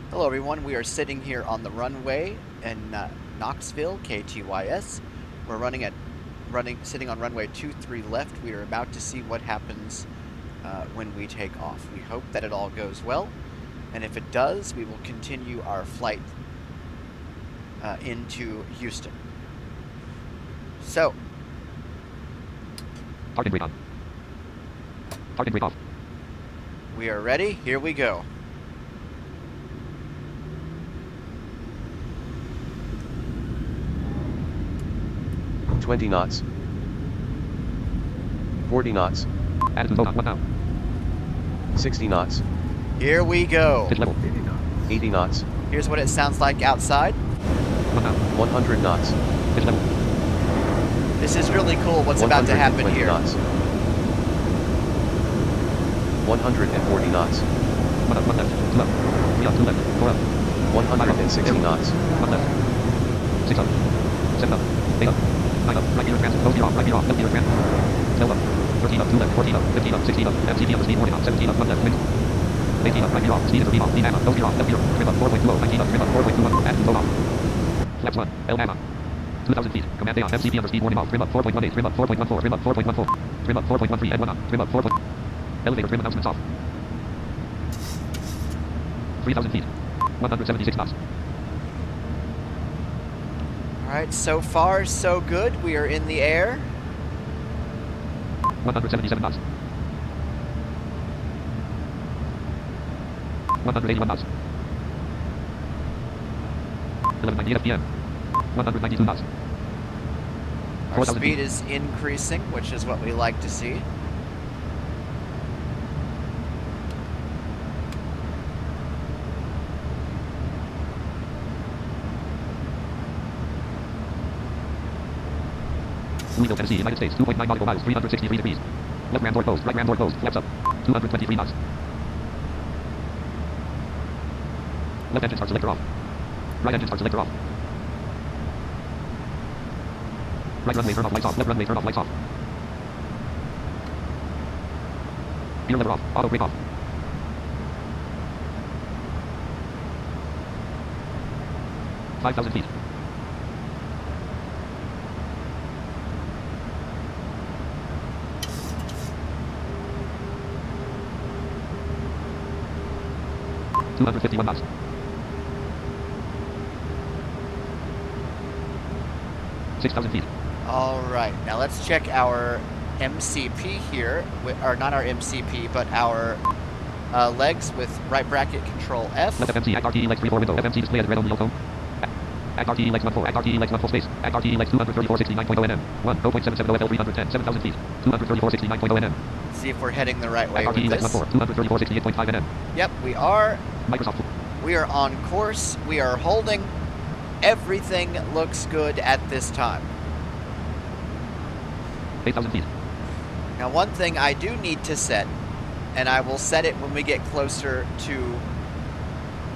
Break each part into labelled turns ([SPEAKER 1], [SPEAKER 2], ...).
[SPEAKER 1] Hello everyone, we are sitting here on the runway in Knoxville, KTYS. We're sitting on runway 23 left. We are about to see what happens when we take off. We hope that it all goes well, and if it does, we will continue our flight into Houston. So,
[SPEAKER 2] target break on. Target break off.
[SPEAKER 1] We are ready. Here we go.
[SPEAKER 3] $20 knots. 40 knots.
[SPEAKER 2] Attitude mode on 1 now.
[SPEAKER 3] 60 knots.
[SPEAKER 1] Here we go.
[SPEAKER 2] Pitch level.
[SPEAKER 3] 80 knots.
[SPEAKER 1] Here's what it sounds like outside.
[SPEAKER 2] 1 now.
[SPEAKER 3] 100 knots.
[SPEAKER 2] Pitch level.
[SPEAKER 1] This is really cool what's about to happen
[SPEAKER 3] 120
[SPEAKER 1] here.
[SPEAKER 3] knots. 140 knots.
[SPEAKER 2] 1 up, 1 left, 2 up, 3 up, 2 left, 4 up,
[SPEAKER 3] 160 knots.
[SPEAKER 2] 1 left, 6 up, 7 up, 8 up, 9 up, right gear transfer, nose gear off, right gear off, left gear transfer, 12 up, 13 up, 2 left, 14 up, 15 up, 16 up, MCP up, speed warning on, 17 up, 1 left, wind, 18 up, right gear off, speed is a beam off, lean nose gear off, left gear, trim up, 4.20, 19 up, trim up, 4.21, attitude mode off, flaps 1, L on, 2,000 feet, command day on, MCP under speed warning off, trim up, 4.18, trim up, 4.14, trim up, 4.14, trim up, 4.13, N1 on, trim up, 4. Elevator trim announcements off. 3,000 feet. 176 knots.
[SPEAKER 1] Alright, so far so good. We are in the air.
[SPEAKER 2] 177 knots. 181 knots. 11:98 p.m. 192 knots.
[SPEAKER 1] Our speed is increasing, which is what we like to see.
[SPEAKER 2] Louisville, Tennessee, United States, 2.9 nautical miles, 363 degrees. Left ram door closed, right ram door closed, flaps up, 223 knots. Left engine start selector off. Right engine start selector off. Right runway turn off, lights off, left runway turn off, lights off. Gear lever off, auto brake off. $5,000 feet. $251 knots. $6,000 feet.
[SPEAKER 1] All right, now let's check our MCP here, or not our MCP, but our legs with right bracket control F.
[SPEAKER 2] Left FMC, act RTE legs 3-4 window, FMC display as red on the cone. Act RTE legs 1-4, act RTE legs 1-4 space, act RTE legs 234.69.0 NM, 1, 0.77 OFL 310, 7,000 feet, 234.69.0 NM.
[SPEAKER 1] See if we're heading the right way
[SPEAKER 2] Act
[SPEAKER 1] with
[SPEAKER 2] RTE legs
[SPEAKER 1] this.
[SPEAKER 2] 1-4, 234.68.5 NM.
[SPEAKER 1] Yep, we are.
[SPEAKER 2] Microsoft.
[SPEAKER 1] We are on course. We are holding. Everything looks good at this time.
[SPEAKER 2] 8,000 feet.
[SPEAKER 1] Now, one thing I do need to set, and I will set it when we get closer to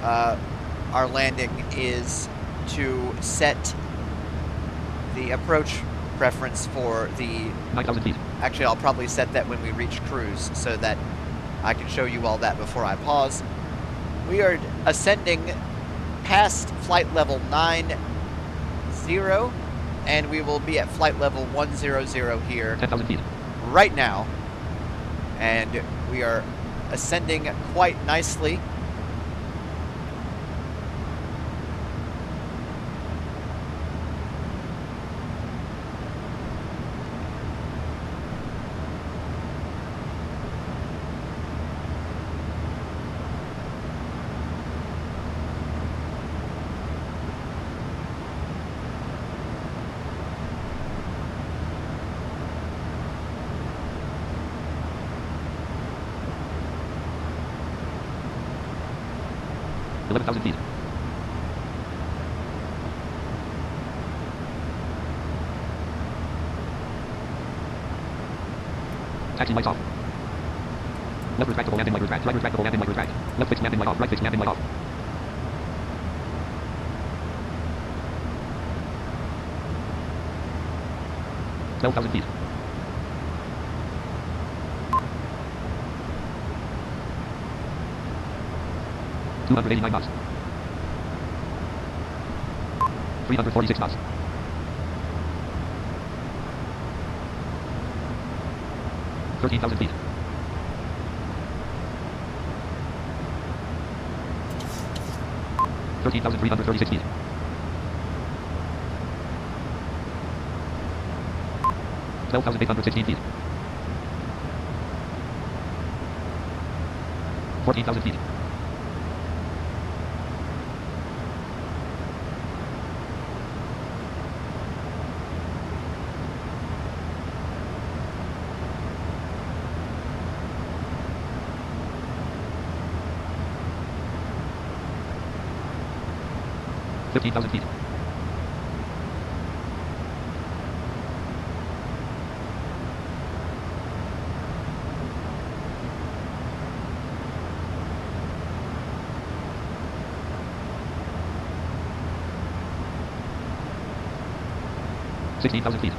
[SPEAKER 1] our landing, is to set the approach preference for the...
[SPEAKER 2] 9,000 feet.
[SPEAKER 1] Actually, I'll probably set that when we reach cruise so that I can show you all that before I pause. We are ascending past flight level 90, and we will be at flight level 100 here
[SPEAKER 2] 10,000 feet.
[SPEAKER 1] right now. And we are ascending quite nicely.
[SPEAKER 2] $11,000 feet. Taxi lights off. Left retractable landing light retract. Right retractable landing light retract. Left fixed landing light off. Right fixed landing light off. $12,000 feet. 289 knots. 346 knots. 13,000 feet. 13,336 feet. 12,816 feet. 14,000 feet. 15,000 feet. 16,000 feet.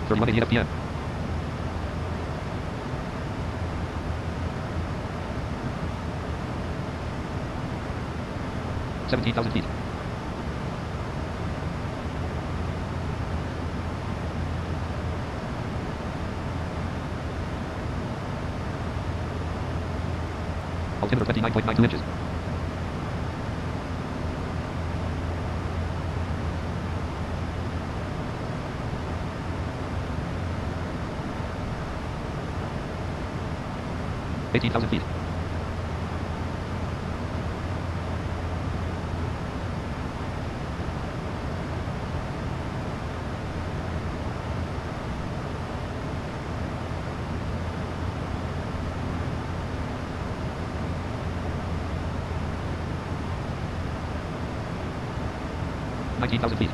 [SPEAKER 2] 31 p.m. 17,000 feet. 29.92 inches. 18,000 feet. 19,000 feet.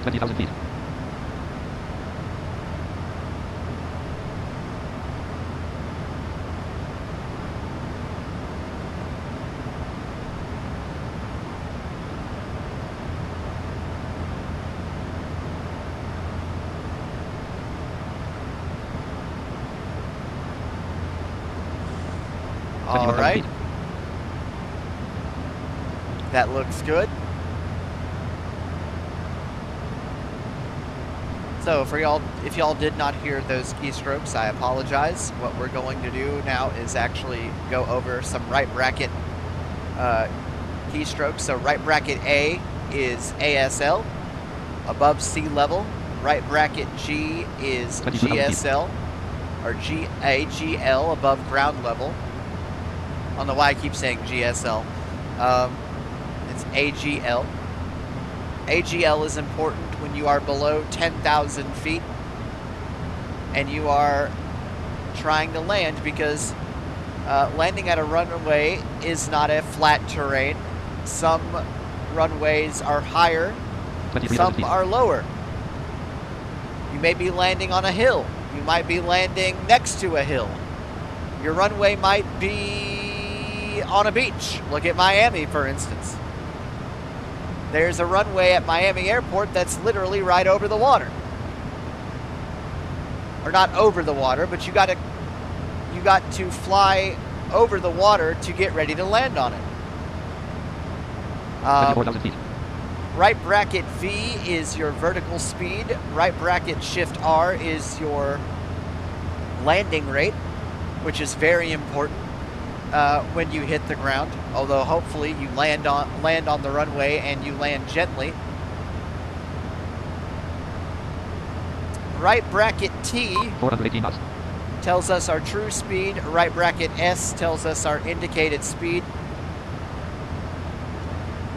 [SPEAKER 2] 20,000 feet.
[SPEAKER 1] 'All
[SPEAKER 2] 21,000
[SPEAKER 1] right.
[SPEAKER 2] feet.
[SPEAKER 1] That looks good. So for y'all, if y'all did not hear those keystrokes, I apologize. What we're going to do now is actually go over some right bracket keystrokes. So right bracket A is ASL, above sea level. Right bracket G is
[SPEAKER 2] 22,000 feet.
[SPEAKER 1] GSL, or GAGL, above ground level. I don't know why I keep saying GSL. It's AGL. AGL is important when you are below 10,000 feet and you are trying to land, because landing at a runway is not a flat terrain. Some runways are higher,
[SPEAKER 2] 23,000
[SPEAKER 1] some
[SPEAKER 2] feet.
[SPEAKER 1] are lower. You may be landing on a hill. You might be landing next to a hill. Your runway might be on a beach. Look at Miami, for instance. There's a runway at Miami Airport that's literally right over the water. Or not over the water, but you got to fly over the water to get ready to land on it.
[SPEAKER 2] 24,000 feet.
[SPEAKER 1] Right bracket V is your vertical speed. Right bracket shift R is your landing rate, which is very important when you hit the ground. Although hopefully you land on the runway and you land gently. Right bracket T
[SPEAKER 2] 418 knots.
[SPEAKER 1] tells us our true speed. Right bracket S tells us our indicated speed.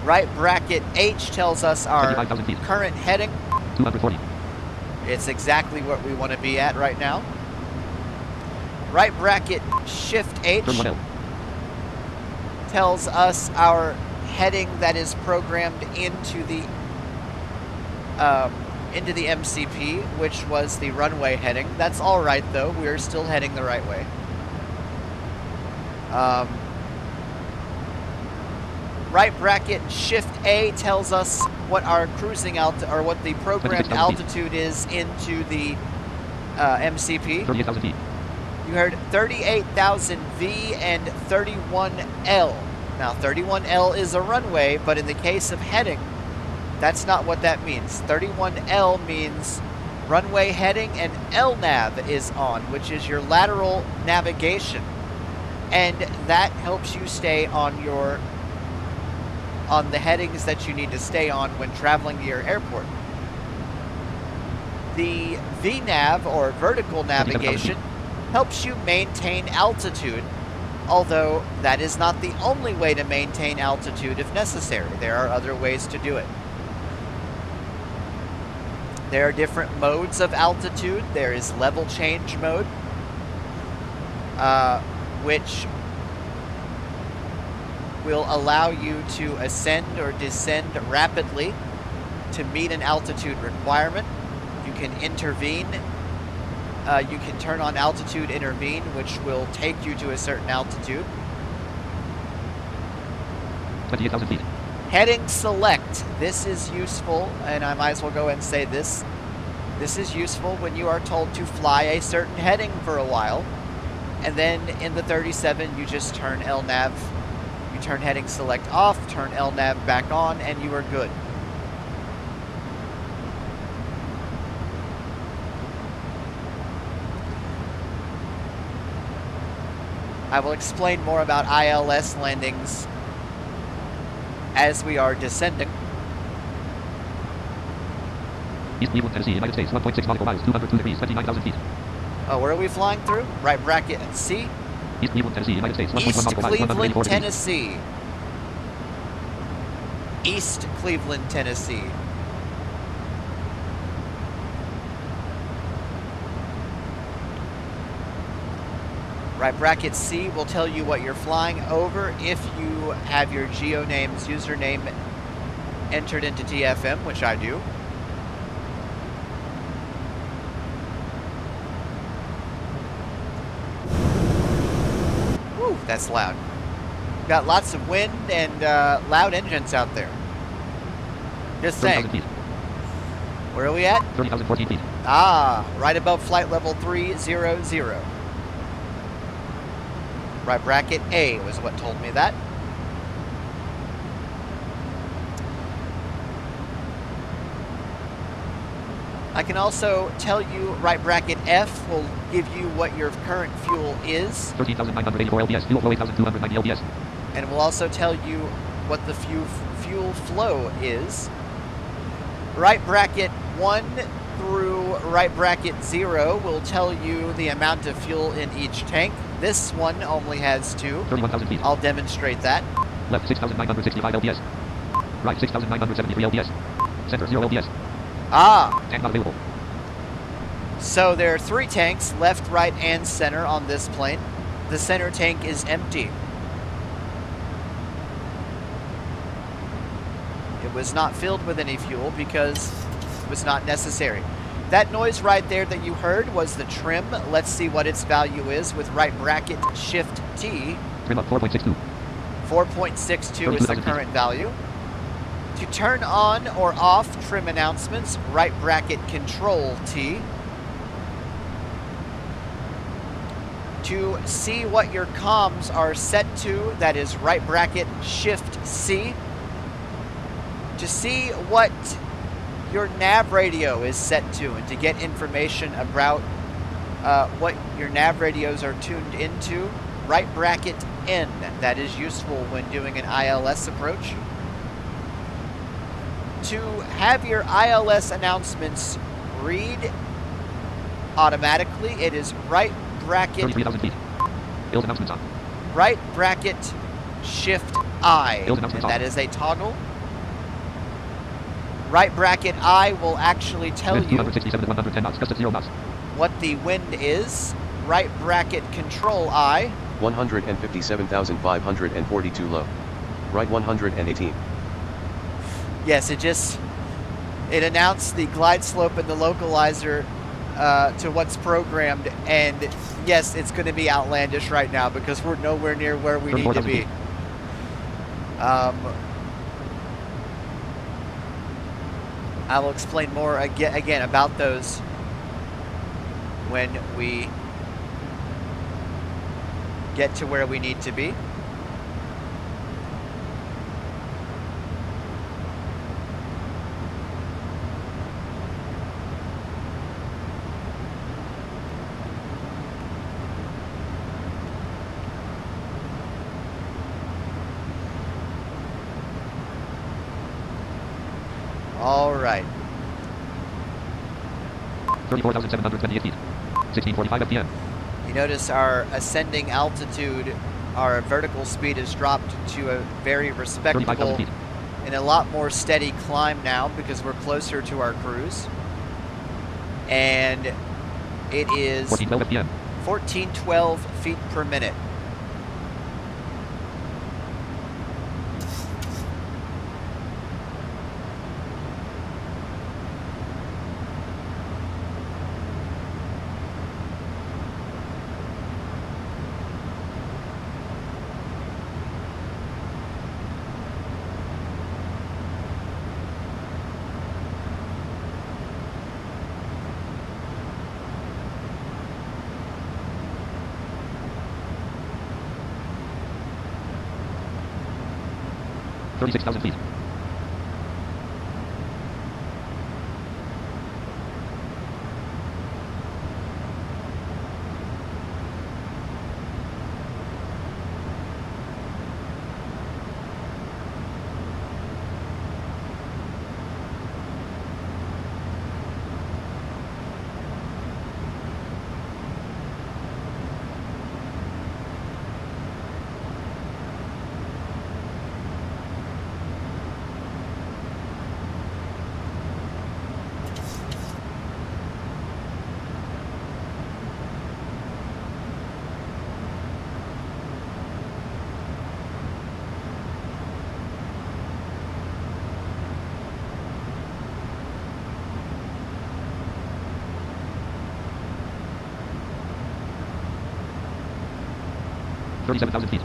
[SPEAKER 1] Right bracket H tells us our
[SPEAKER 2] 25,000 feet.
[SPEAKER 1] current heading.
[SPEAKER 2] 240.
[SPEAKER 1] It's exactly what we want to be at right now. Right bracket shift H
[SPEAKER 2] 31 hill.
[SPEAKER 1] tells us our heading that is programmed into the MCP, which was the runway heading. That's all right, though. We're still heading the right way. Right bracket Shift A tells us what our cruising or what the programmed altitude is into the MCP.
[SPEAKER 2] 38,000 feet.
[SPEAKER 1] You heard 38,000 V and 31L. Now, 31L is a runway, but in the case of heading, that's not what that means. 31L means runway heading, and LNAV is on, which is your lateral navigation. And that helps you stay on the headings that you need to stay on when traveling to your airport. The VNAV, or vertical navigation, helps you maintain altitude, although that is not the only way to maintain altitude if necessary. There are other ways to do it. There are different modes of altitude. There is level change mode, which will allow you to ascend or descend rapidly to meet an altitude requirement. You can intervene. You can turn on altitude intervene, which will take you to a certain altitude.
[SPEAKER 2] 28,000 feet.
[SPEAKER 1] Heading select. This is useful, and I might as well go ahead and say this. This is useful when you are told to fly a certain heading for a while, and then in the 37 you just turn LNAV. You turn heading select off, turn LNAV back on, and you are good. I will explain more about ILS landings as we are descending.
[SPEAKER 2] East Cleveland, Tennessee, United States, 1.6 nautical miles, 202 degrees, 29,000 feet.
[SPEAKER 1] Oh, where are we flying through? Right bracket C.
[SPEAKER 2] East Cleveland, Tennessee, United States, 1.1
[SPEAKER 1] East
[SPEAKER 2] nautical miles, 184
[SPEAKER 1] Cleveland,
[SPEAKER 2] degrees.
[SPEAKER 1] Tennessee. East Cleveland, Tennessee. Right bracket C will tell you what you're flying over if you have your GeoNames username entered into TFM, which I do. Woo, that's loud. Got lots of wind and loud engines out there. Just saying.
[SPEAKER 2] 30,000 feet.
[SPEAKER 1] Where are we at?
[SPEAKER 2] 30,014 feet.
[SPEAKER 1] Ah, right above flight level 300. Right bracket A was what told me that. I can also tell you right bracket F will give you what your current fuel is.
[SPEAKER 2] 13,984 lbs, fuel flow 8,290 lbs.
[SPEAKER 1] And will also tell you what the fuel flow is. Right bracket 1 through right bracket 0 will tell you the amount of fuel in each tank. This one only has 2.
[SPEAKER 2] 31,000 feet.
[SPEAKER 1] I'll demonstrate that.
[SPEAKER 2] Left 6,965 lbs. Right 6,973 lbs. Center 0 lbs.
[SPEAKER 1] Ah,
[SPEAKER 2] Tank not available.
[SPEAKER 1] so there are 3 tanks, left, right, and center on this plane. The center tank is empty. It was not filled with any fuel because it was not necessary. That noise right there that you heard was the trim. Let's see what its value is with right bracket Shift T.
[SPEAKER 2] Trim up 4.62.
[SPEAKER 1] 4.62 is the current value. To turn on or off trim announcements, right bracket Control T. To see what your comms are set to, that is right bracket Shift C. To see what your nav radio is set to and to get information about what your nav radios are tuned into, right bracket N. That is useful when doing an ILS approach. To have your ILS announcements read automatically, it is right bracket
[SPEAKER 2] 33,000 feet. Build announcements on.
[SPEAKER 1] right bracket Shift I,
[SPEAKER 2] Build
[SPEAKER 1] and
[SPEAKER 2] announcements
[SPEAKER 1] that
[SPEAKER 2] on.
[SPEAKER 1] is a toggle. Right bracket I will actually tell
[SPEAKER 2] Wind
[SPEAKER 1] you
[SPEAKER 2] 267 to 110 knots, gust at 0 knots.
[SPEAKER 1] what the wind is. Right bracket Control I
[SPEAKER 3] 157,542 low. Right 118.
[SPEAKER 1] Yes, it announced the glide slope and the localizer to what's programmed, and yes, it's going to be outlandish right now because we're nowhere near where we need to be. I will explain more again about those when we get to where we need to be. All right.
[SPEAKER 2] 34,728 feet. 1645 FPM.
[SPEAKER 1] You notice our ascending altitude, our vertical speed has dropped to a very respectable and a lot more steady climb now because we're closer to our cruise. And it is 1412 feet per minute.
[SPEAKER 2] $36,000 feet. $37,000 feet.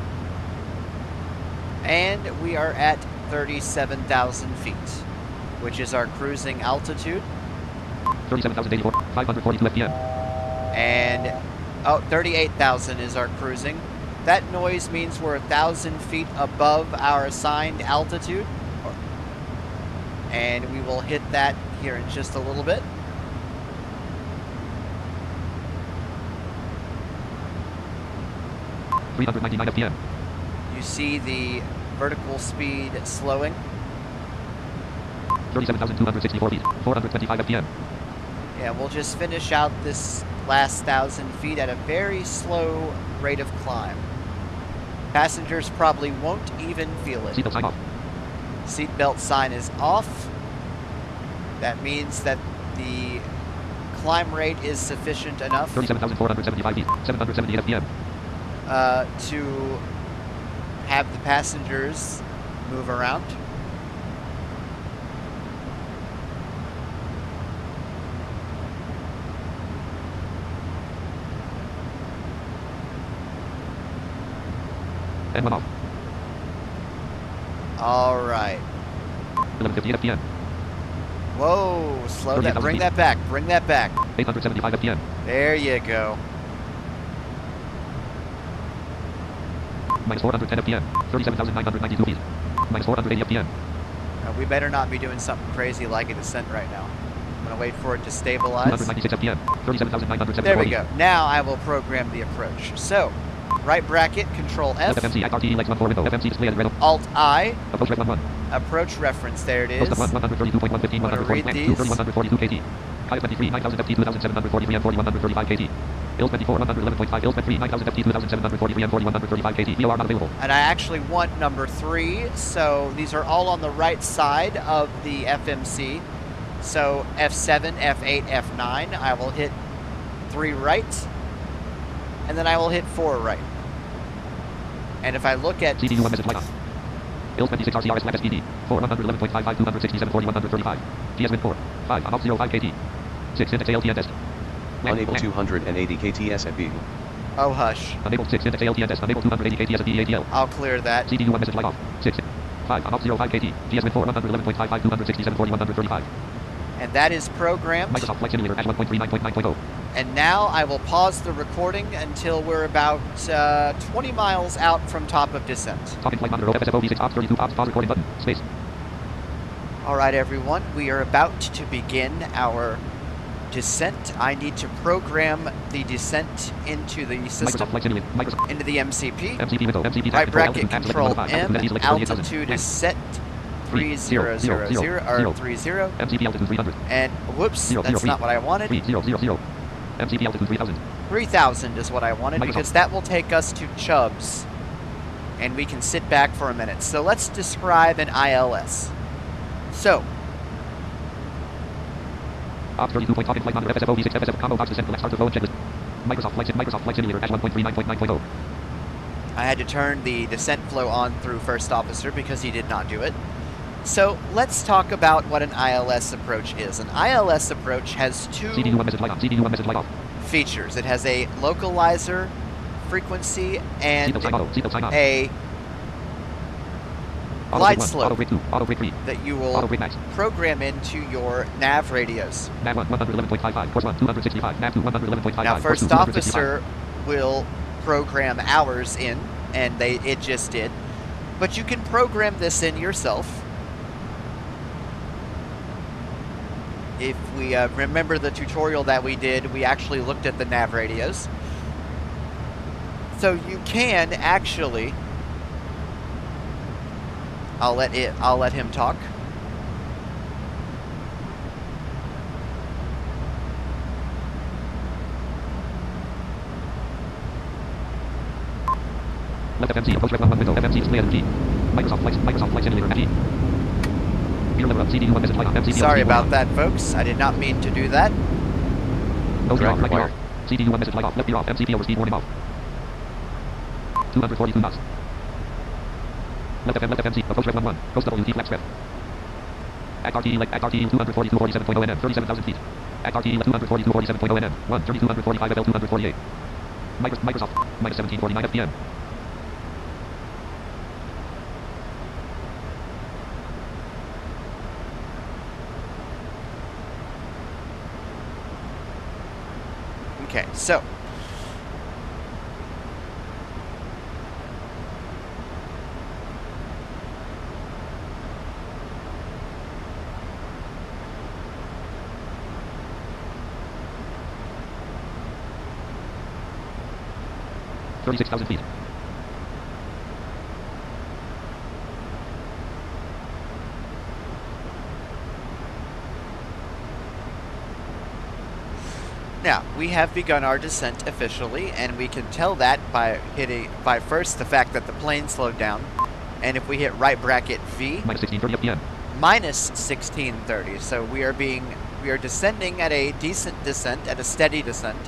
[SPEAKER 1] And we are at 37,000 feet, which is our cruising altitude.
[SPEAKER 2] 37,084, 542 FPM.
[SPEAKER 1] And, oh, 38,000 is our cruising. That noise means we're 1,000 feet above our assigned altitude. And we will hit that here in just a little bit.
[SPEAKER 2] $399 FPM.
[SPEAKER 1] You see the vertical speed slowing.
[SPEAKER 2] 37,264 feet, 425 FPM.
[SPEAKER 1] Yeah, we'll just finish out this last 1,000 feet at a very slow rate of climb. Passengers probably won't even feel it.
[SPEAKER 2] Seatbelt sign off.
[SPEAKER 1] Seatbelt sign is off. That means that the climb rate is sufficient enough
[SPEAKER 2] 37,475 feet, 778 FPM.
[SPEAKER 1] To have the passengers move around.
[SPEAKER 2] And one off.
[SPEAKER 1] All right.
[SPEAKER 2] 11:58 FPM.
[SPEAKER 1] Whoa, slow that. Bring that back. Bring that back.
[SPEAKER 2] 875 FPM.
[SPEAKER 1] There you go.
[SPEAKER 2] Minus 410 FPM. 37,992 feet. Minus 480 FPM.
[SPEAKER 1] Now, we better not be doing something crazy like a descent right now. I'm going to wait for it to stabilize.
[SPEAKER 2] 296 FPM. 37,974
[SPEAKER 1] There we
[SPEAKER 2] feet.
[SPEAKER 1] go. Now I will program the approach. So, right bracket, Control F.
[SPEAKER 2] FMC Act RTE Lex 14 window. FMC display as red.
[SPEAKER 1] Alt I.
[SPEAKER 2] Approach ref 11.
[SPEAKER 1] Approach reference. There it is.
[SPEAKER 2] Post 132.115, 140 max 2, 142 KT. Pilot 23, 9,000 FT, 2,743 and 4135 KT. ILS 24, 111.5, ILS 3, 9,000 FT, 2,743 and 4135 KT. VOR not available.
[SPEAKER 1] And I actually want number 3, so these are all on the right side of the FMC. So F7, F8, F9, I will hit 3 right, and then I will hit 4 right. And if I look at
[SPEAKER 2] CD1 message light off. ILS 26 RCRS lab SPD. 4 111.55 267 40 135. GS Win 4. 5 on 05 KT. 6 index ALTN test.
[SPEAKER 3] Unable 280 KTS at B.
[SPEAKER 1] oh hush,
[SPEAKER 2] Unable 6 index ALTN test. Unable 280 KTS at DATL.
[SPEAKER 1] I'll clear that.
[SPEAKER 2] CD1 message light off. 6. 5 on 05 KT. GS Win 4 111.55 267 40 135.
[SPEAKER 1] And that is programmed.
[SPEAKER 2] Microsoft Flight Simulator Edge 1.39.9.0.
[SPEAKER 1] And now I will pause the recording until we're about 20 miles out from top of descent.
[SPEAKER 2] Talking flight monitor FSFO V6 ops 32 ops pause recording button. Space.
[SPEAKER 1] All right, everyone, we are about to begin our descent. I need to program the descent into the system,
[SPEAKER 2] Microsoft Flight Simulator. Microsoft
[SPEAKER 1] into the MCP.
[SPEAKER 2] MCP window. MCP
[SPEAKER 1] Right bracket control M, altitude is set 3000 or 30,
[SPEAKER 2] MCP altitude 300.
[SPEAKER 1] and whoops,
[SPEAKER 2] Zero,
[SPEAKER 1] that's
[SPEAKER 2] zero,
[SPEAKER 1] not what I wanted.
[SPEAKER 2] 3000. MCP altitude 3000.
[SPEAKER 1] 3000 is what I wanted,
[SPEAKER 2] Microsoft.
[SPEAKER 1] because that will take us to Chubbs, and we can sit back for a minute. So let's describe an ILS. So,
[SPEAKER 2] Ops 32 point talking flight monitor FSFO V6 FSF combo box descent select start to flow and checklist. Microsoft Flight Simulator Edge 1.39.9.0.
[SPEAKER 1] I had to turn the descent flow on through First Officer because he did not do it. So let's talk about what an ILS approach is. An ILS approach has two
[SPEAKER 2] CD1 message light on. CD1 message light off.
[SPEAKER 1] features. It has a localizer frequency and
[SPEAKER 2] Seatbelt sign off.
[SPEAKER 1] a
[SPEAKER 2] Auto
[SPEAKER 1] glide
[SPEAKER 2] brake 1.
[SPEAKER 1] slope
[SPEAKER 2] Auto brake 2. Auto brake 3.
[SPEAKER 1] that you
[SPEAKER 2] Auto
[SPEAKER 1] will
[SPEAKER 2] brake max.
[SPEAKER 1] program into your nav radios.
[SPEAKER 2] Nav 1 111.55. Course 1 265. Nav 2 111.55.
[SPEAKER 1] Now,
[SPEAKER 2] Course
[SPEAKER 1] First
[SPEAKER 2] 2 265.
[SPEAKER 1] Officer will program hours in, and it just did. But you can program this in yourself. If we remember the tutorial that we did, we actually looked at the nav radios. So you can actually, I'll let him talk.
[SPEAKER 2] Left FMC approach ref 1 window FMC display energy. Microsoft Flight Simulator FG. Gear level up CD1 message light on. MCP
[SPEAKER 1] Sorry about that, folks. I did not mean to do that.
[SPEAKER 2] Nose gear off.
[SPEAKER 3] Track
[SPEAKER 2] Right gear
[SPEAKER 3] required.
[SPEAKER 2] off. CD1 message light off. Left gear off. MCP overspeed warning off. 242 knots. Left FMC approach ref 1. Coast WT flex ref. Act RTE 242.47.0 NM 37,000 feet. Act RTE 242.47.0 NM 1 3245 FL 248. Microsoft minus 1749 FPM.
[SPEAKER 1] Okay, so
[SPEAKER 2] $36,000 feet.
[SPEAKER 1] now we have begun our descent officially, and we can tell that by first the fact that the plane slowed down, and if we hit right bracket V,
[SPEAKER 2] Minus 1630 FPM.
[SPEAKER 1] minus 1630. So we are descending at a decent descent, at a steady descent.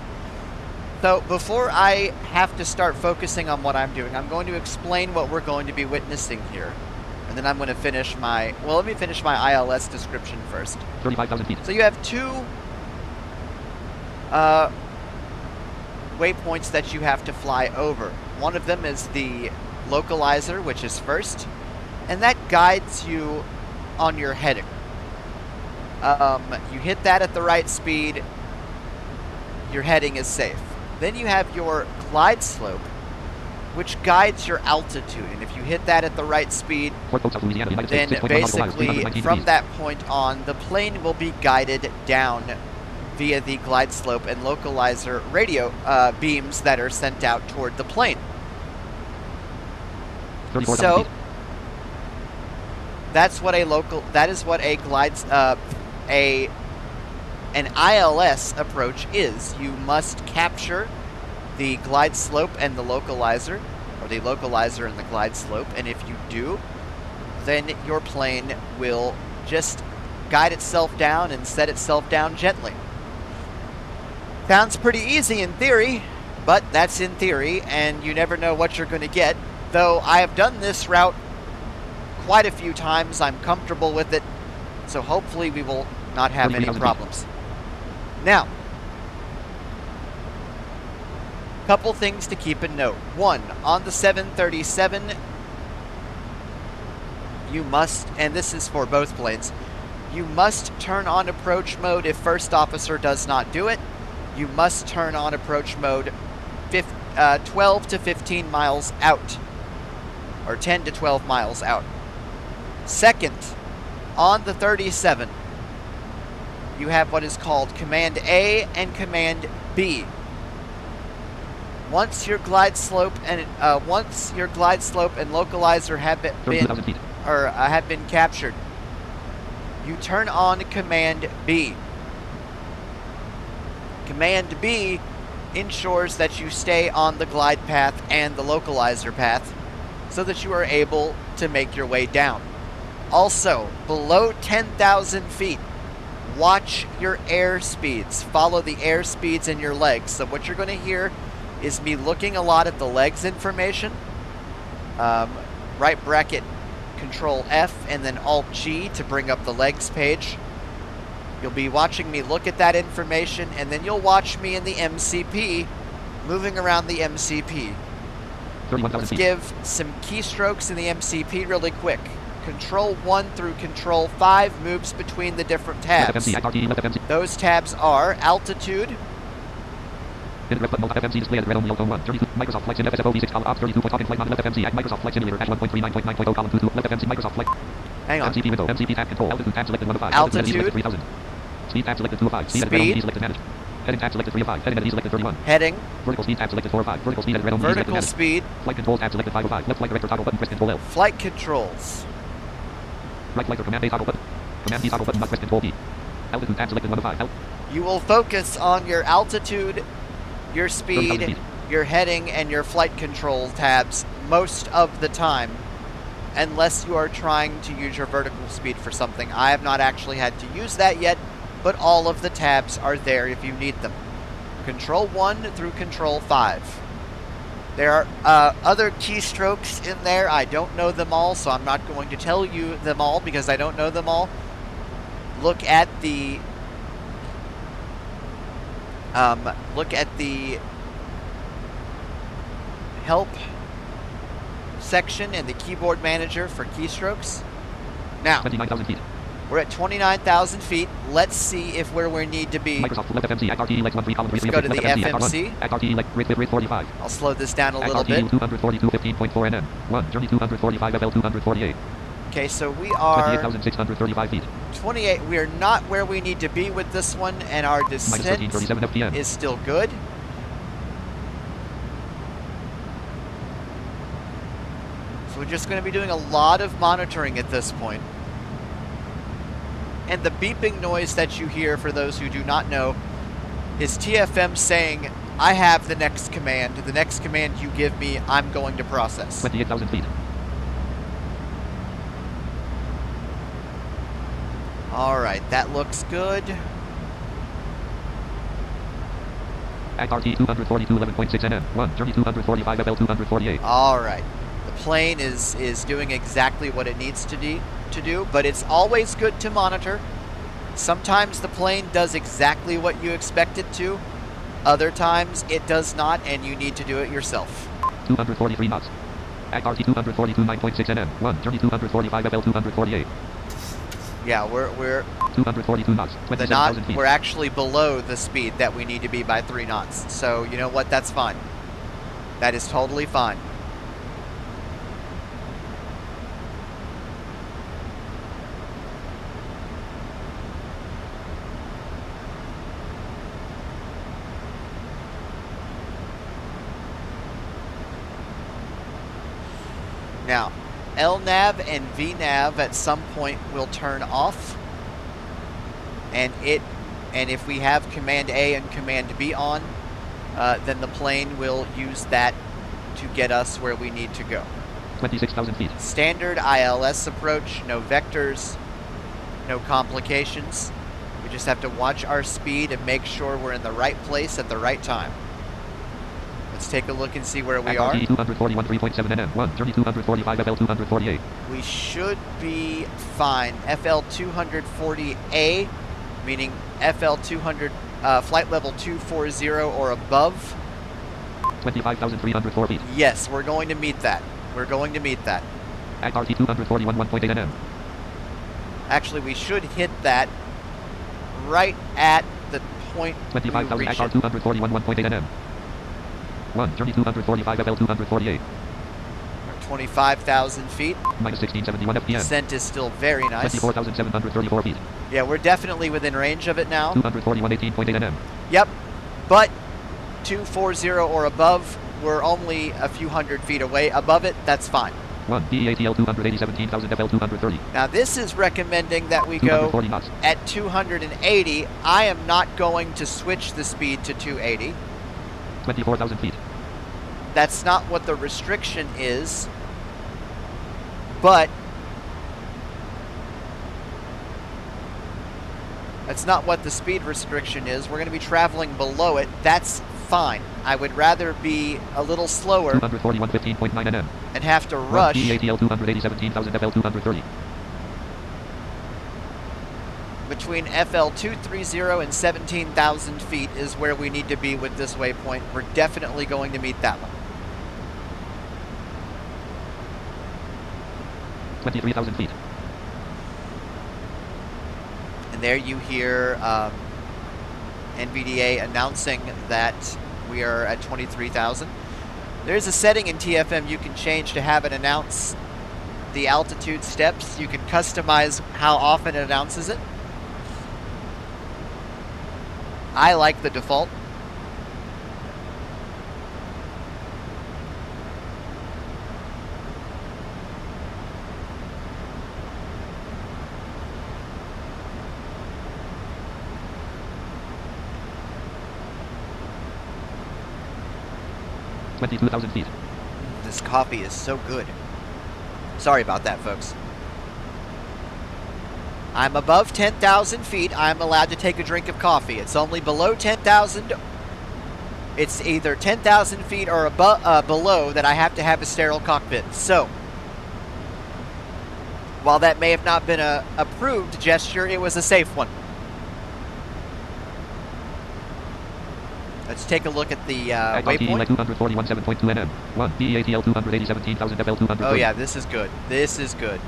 [SPEAKER 1] So before I have to start focusing on what I'm doing, I'm going to explain what we're going to be witnessing here. And then I'm going to finish my, well, let me finish my ILS description first.
[SPEAKER 2] 35,000 feet.
[SPEAKER 1] So you have two waypoints that you have to fly over. One of them is the localizer, which is first, and that guides you on your heading. You hit that at the right speed, your heading is safe. Then you have your glide slope, which guides your altitude, and if you hit that at the right speed, then basically from that point on, the plane will be guided down via the glide slope and localizer radio beams that are sent out toward the plane. So that is what an ILS approach is. You must capture the glide slope and the localizer, or the localizer and the glide slope, and if you do, then your plane will just guide itself down and set itself down gently. Sounds pretty easy in theory, but that's in theory, and you never know what you're going to get. Though I have done this route quite a few times, I'm comfortable with it, so hopefully we will not have any problems. Now, couple things to keep in note. One, on the 737, you must, and this is for both planes, you must turn on approach mode if first officer does not do it. You must turn on approach mode 12 to 15 miles out, or 10 to 12 miles out. Second, on the 37, you have what is called Command A and Command B. Once your glide slope and localizer have been captured, you turn on Command B. Command B ensures that you stay on the glide path and the localizer path so that you are able to make your way down. Also, below 10,000 feet, watch your air speeds. Follow the air speeds in your legs. So what you're going to hear is me looking a lot at the legs information. Right bracket Control F and then Alt G to bring up the legs page. You'll be watching me look at that information, and then you'll watch me in the MCP moving around the MCP. Let's give some keystrokes in the MCP really quick. Control 1 through Control 5 moves between the different tabs. Those tabs are altitude,
[SPEAKER 2] Microsoft Flight Sim FSFO V6 column ops 32.talking flight model FMC at Microsoft Flight Simulator at 1.39.9.0 column 2 left FMC Microsoft Flight.
[SPEAKER 1] Hang on.
[SPEAKER 2] MCP window, MCP tab control, altitude tab selected 1 of 5.
[SPEAKER 1] Altitude.
[SPEAKER 2] 3000. Speed tab selected 2 of 5. Speed at red on E selected managed. Heading tab selected 3 of 5. Heading at E selected 31.
[SPEAKER 1] Heading.
[SPEAKER 2] Vertical speed tab selected 4 of 5. Vertical speed at red on E selected
[SPEAKER 1] Vertical
[SPEAKER 2] managed.
[SPEAKER 1] speed.
[SPEAKER 2] Flight controls tab selected 5 of 5. Left flight director toggle button press Control L.
[SPEAKER 1] Flight controls.
[SPEAKER 2] Right flight or Command A toggle button. Command D toggle button must press Control D. Altitude tab selected 1 of 5.
[SPEAKER 1] You will focus on your altitude, your speed, your heading, and your flight control tabs most of the time, unless you are trying to use your vertical speed for something. I have not actually had to use that yet, but all of the tabs are there if you need them. Control 1 through Control 5. There are other keystrokes in there. I don't know them all, so I'm not going to tell you them all because I don't know them all. Look at the help section in the keyboard manager for keystrokes. Now,
[SPEAKER 2] 29,000 feet.
[SPEAKER 1] we're at 29,000 feet. Let's see if where we need to be.
[SPEAKER 2] Microsoft left FMC, Act RTE, Lex 1 3 column 3.
[SPEAKER 1] Let's go to the FMC.
[SPEAKER 2] Act RTE, Lex grid 45.
[SPEAKER 1] I'll slow this down a
[SPEAKER 2] Act
[SPEAKER 1] little
[SPEAKER 2] RTE
[SPEAKER 1] bit.
[SPEAKER 2] 242, 15.4 NM. 1, journey 245 FL 248.
[SPEAKER 1] Okay, so we are
[SPEAKER 2] 28,635 feet.
[SPEAKER 1] 28. We are not where we need to be with this one, and our
[SPEAKER 2] Minus
[SPEAKER 1] descent
[SPEAKER 2] 1337 FPM.
[SPEAKER 1] is still good. So we're just going to be doing a lot of monitoring at this point. And the beeping noise that you hear, for those who do not know, is TFM saying, I have the next command. The next command you give me, I'm going to process.
[SPEAKER 2] 28,000 feet.
[SPEAKER 1] Alright, that looks good.
[SPEAKER 2] Act RT 242, 11.6 NM. 1, journey 245 FL 248.
[SPEAKER 1] Alright. The plane is doing exactly what it needs to do, but it's always good to monitor. Sometimes the plane does exactly what you expect it to. Other times it does not, and you need to do it yourself.
[SPEAKER 2] 243 knots. Act RT 242, 9.6 NM. 1, journey 245 FL 248.
[SPEAKER 1] Yeah, we're
[SPEAKER 2] 242 knots.
[SPEAKER 1] the
[SPEAKER 2] 27,000
[SPEAKER 1] knot.
[SPEAKER 2] feet.
[SPEAKER 1] We're actually below the speed that we need to be by 3 knots. So you know what? That's fine. That is totally fine. Now, LNAV and VNAV at some point will turn off, and if we have Command A and Command B on, then the plane will use that to get us where we need to go.
[SPEAKER 2] 26,000 feet.
[SPEAKER 1] Standard ILS approach, no vectors, no complications. We just have to watch our speed and make sure we're in the right place at the right time. Let's take a look and see where we
[SPEAKER 2] At
[SPEAKER 1] are.
[SPEAKER 2] RT 241 3.7 nm. 1 journey 245 FL 248.
[SPEAKER 1] We should be fine. FL 240A, meaning FL 200, flight level 240 or above.
[SPEAKER 2] 25,304 feet.
[SPEAKER 1] Yes, we're going to meet that. We're going to meet that.
[SPEAKER 2] At RT 241 1.8 nm.
[SPEAKER 1] Actually, we should hit that right at the point we
[SPEAKER 2] 25,000
[SPEAKER 1] reach
[SPEAKER 2] at
[SPEAKER 1] it.
[SPEAKER 2] 241 1.8 nm. 1 journey 245 FL 248.
[SPEAKER 1] 25,000 feet.
[SPEAKER 2] Minus 1671 FPM.
[SPEAKER 1] Descent is still very nice.
[SPEAKER 2] 24,734 feet.
[SPEAKER 1] Yeah, we're definitely within range of it now.
[SPEAKER 2] 241 18.8 nm.
[SPEAKER 1] Yep, but 240 or above, we're only a few hundred feet away. Above it, that's fine.
[SPEAKER 2] 1 DEATL 280 FL 230.
[SPEAKER 1] Now this is recommending that we go
[SPEAKER 2] 240 knots.
[SPEAKER 1] at 280. I am not going to switch the speed to 280.
[SPEAKER 2] 24,000 feet.
[SPEAKER 1] That's not what the restriction is, but that's not what the speed restriction is. We're going to be traveling below it. That's fine. I would rather be a little slower
[SPEAKER 2] 241 15.9 nm.
[SPEAKER 1] and have to
[SPEAKER 2] 1
[SPEAKER 1] rush.
[SPEAKER 2] DEATL 280 17,000 FL 230.
[SPEAKER 1] Between FL 230 and 17,000 feet is where we need to be with this waypoint. We're definitely going to meet that one.
[SPEAKER 2] 23,000 feet.
[SPEAKER 1] And there you hear NVDA announcing that we are at 23,000. There's a setting in TFM you can change to have it announce the altitude steps. You can customize how often it announces it. I like the default.
[SPEAKER 2] $22,000 feet.
[SPEAKER 1] This coffee is so good. Sorry about that, folks. I'm above 10,000 feet. I'm allowed to take a drink of coffee. It's only below 10,000. It's either 10,000 feet or above, below that I have to have a sterile cockpit. So, while that may have not been a approved gesture, it was a safe one. Let's take a look at the waypoint.
[SPEAKER 2] 241 7.2 nm. 1 DEATL 280 17,000 FL 230.
[SPEAKER 1] Oh yeah, this is good. This is good.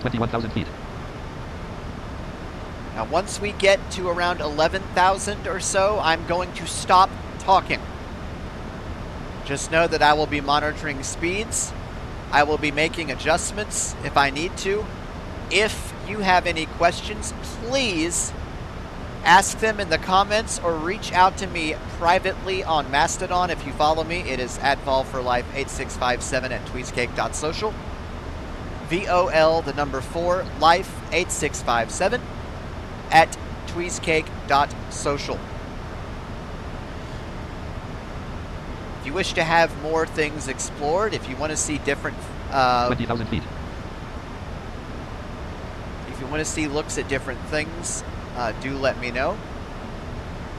[SPEAKER 2] $21,000 feet.
[SPEAKER 1] Now, once we get to around 11,000 or so, I'm going to stop talking. Just know that I will be monitoring speeds. I will be making adjustments if I need to. If you have any questions, please ask them in the comments or reach out to me privately on Mastodon. If you follow me, it is @volforlife8657 at tweezcake.social. VOL, the number 4, life 8657 at tweezcake.social. If you wish to have more things explored, if you want to see different
[SPEAKER 2] 20,000 feet.
[SPEAKER 1] if you want to see looks at different things, do let me know.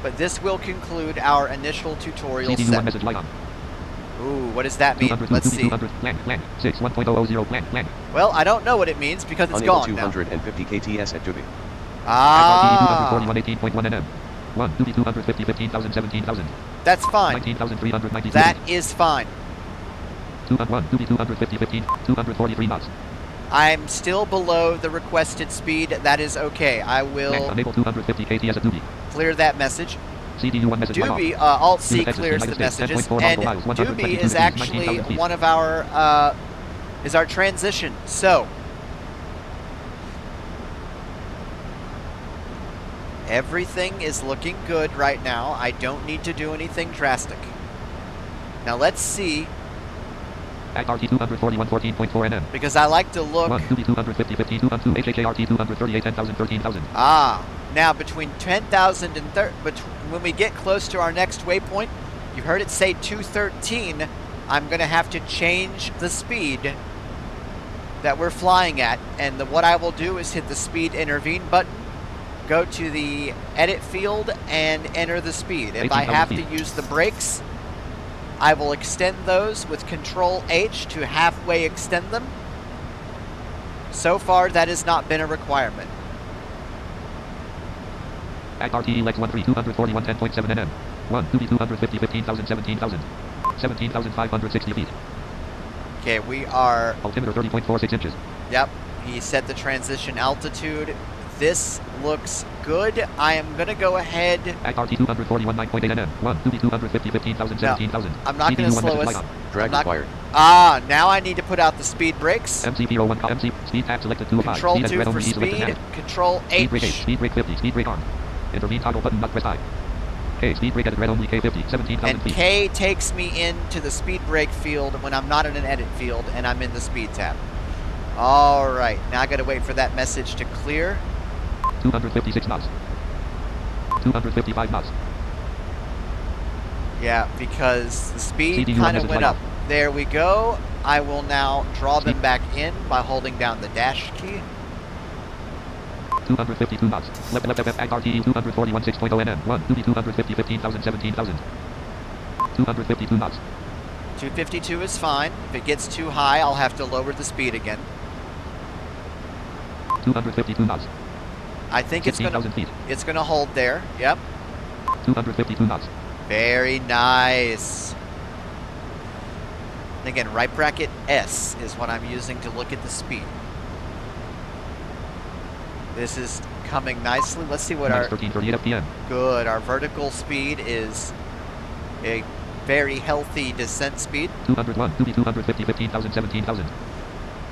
[SPEAKER 1] But this will conclude our initial tutorial
[SPEAKER 2] CD1
[SPEAKER 1] set.
[SPEAKER 2] message light on.
[SPEAKER 1] Ooh, what does that mean?
[SPEAKER 2] 200,
[SPEAKER 1] Let's see.
[SPEAKER 2] 200, blank, blank, 6, 1.000, blank, blank.
[SPEAKER 1] Well, I don't know what it means because it's
[SPEAKER 3] Unable
[SPEAKER 1] gone now.
[SPEAKER 3] 250 KTS at Duby.
[SPEAKER 1] Ah,
[SPEAKER 2] 241 18.1 nm. 1 Duby 250 15,000 17,000.
[SPEAKER 1] that's fine.
[SPEAKER 2] 19,392
[SPEAKER 1] That
[SPEAKER 2] feet.
[SPEAKER 1] is fine.
[SPEAKER 2] 201 Duby 250 15 243 knots.
[SPEAKER 1] I'm still below the requested speed. That is okay. I
[SPEAKER 2] Blank,
[SPEAKER 1] will
[SPEAKER 2] unable 250 KTS at Duby.
[SPEAKER 1] clear that message.
[SPEAKER 2] CD1 message light on.
[SPEAKER 1] Doobie, Alt-C
[SPEAKER 2] United
[SPEAKER 1] clears the
[SPEAKER 2] States,
[SPEAKER 1] messages,
[SPEAKER 2] 10.4
[SPEAKER 1] and
[SPEAKER 2] miles, 122
[SPEAKER 1] Doobie is
[SPEAKER 2] degrees,
[SPEAKER 1] actually
[SPEAKER 2] 19,000 feet.
[SPEAKER 1] one of our, is our transition. So, everything is looking good right now. I don't need to do anything drastic. Now let's see,
[SPEAKER 2] At RT 241 14.4 nm.
[SPEAKER 1] because I like to look,
[SPEAKER 2] 1 Duby 250 15 212 HHART 238 10,000 13,000.
[SPEAKER 1] now between 10,000 and when we get close to our next waypoint, you heard it say 213, I'm going to have to change the speed that we're flying at, and what I will do is hit the speed intervene button, go to the edit field, and enter the speed. If I
[SPEAKER 2] 18,000
[SPEAKER 1] have to
[SPEAKER 2] feet.
[SPEAKER 1] use the brakes, I will extend those with Control H to halfway extend them. So far, that has not been a requirement.
[SPEAKER 2] Act RTE Lex 13 241 10.7 nm. 1 2B 250 15,000 17,000. 17,560 feet.
[SPEAKER 1] Okay, we are...
[SPEAKER 2] Altimeter 30.46 inches.
[SPEAKER 1] Yep, he set the transition altitude. This looks good. I am going to go ahead...
[SPEAKER 2] Act RT 241 9.8 nm. 1 2B 250 15,000 17,000.
[SPEAKER 1] I'm not going to slow us...
[SPEAKER 3] Drag
[SPEAKER 1] not,
[SPEAKER 3] required.
[SPEAKER 1] now I need to put out the speed brakes.
[SPEAKER 2] MC01 MC speed tab selected 2 of 5.
[SPEAKER 1] Control
[SPEAKER 2] Speed
[SPEAKER 1] 2
[SPEAKER 2] red
[SPEAKER 1] for
[SPEAKER 2] only E selected
[SPEAKER 1] speed.
[SPEAKER 2] added.
[SPEAKER 1] Control
[SPEAKER 2] Speed brake H.
[SPEAKER 1] H.
[SPEAKER 2] Speed brake 50. Speed brake on. Intervene toggle button not pressed I. K speed brake added red only K50 17,000
[SPEAKER 1] And
[SPEAKER 2] feet.
[SPEAKER 1] K takes me into the speed brake field when I'm not in an edit field and I'm in the speed tab. All right, now I got to wait for that message to clear.
[SPEAKER 2] 256 knots. 255 knots.
[SPEAKER 1] Yeah, because the speed
[SPEAKER 2] CDU
[SPEAKER 1] kind of
[SPEAKER 2] message
[SPEAKER 1] went
[SPEAKER 2] light
[SPEAKER 1] up.
[SPEAKER 2] off.
[SPEAKER 1] There we go. I will now draw them
[SPEAKER 2] Speed.
[SPEAKER 1] back in by holding down the dash key.
[SPEAKER 2] 252 knots. Left FF Act RTE 241 6.0 nm. 1 2B 250 15,000 17,000. 252 knots.
[SPEAKER 1] 252 is fine. If it gets too high, I'll have to lower the speed again.
[SPEAKER 2] 252 knots.
[SPEAKER 1] I think it's
[SPEAKER 2] 16,000
[SPEAKER 1] gonna
[SPEAKER 2] feet.
[SPEAKER 1] hold there. Yep.
[SPEAKER 2] 252 knots.
[SPEAKER 1] Very nice. And again, right bracket S is what I'm using to look at the speed. This is coming nicely. Let's see what
[SPEAKER 2] Minus
[SPEAKER 1] our
[SPEAKER 2] 13:38 FPM.
[SPEAKER 1] good. Our vertical speed is a very healthy descent speed.
[SPEAKER 2] 201 2B 250 15,000 17,000.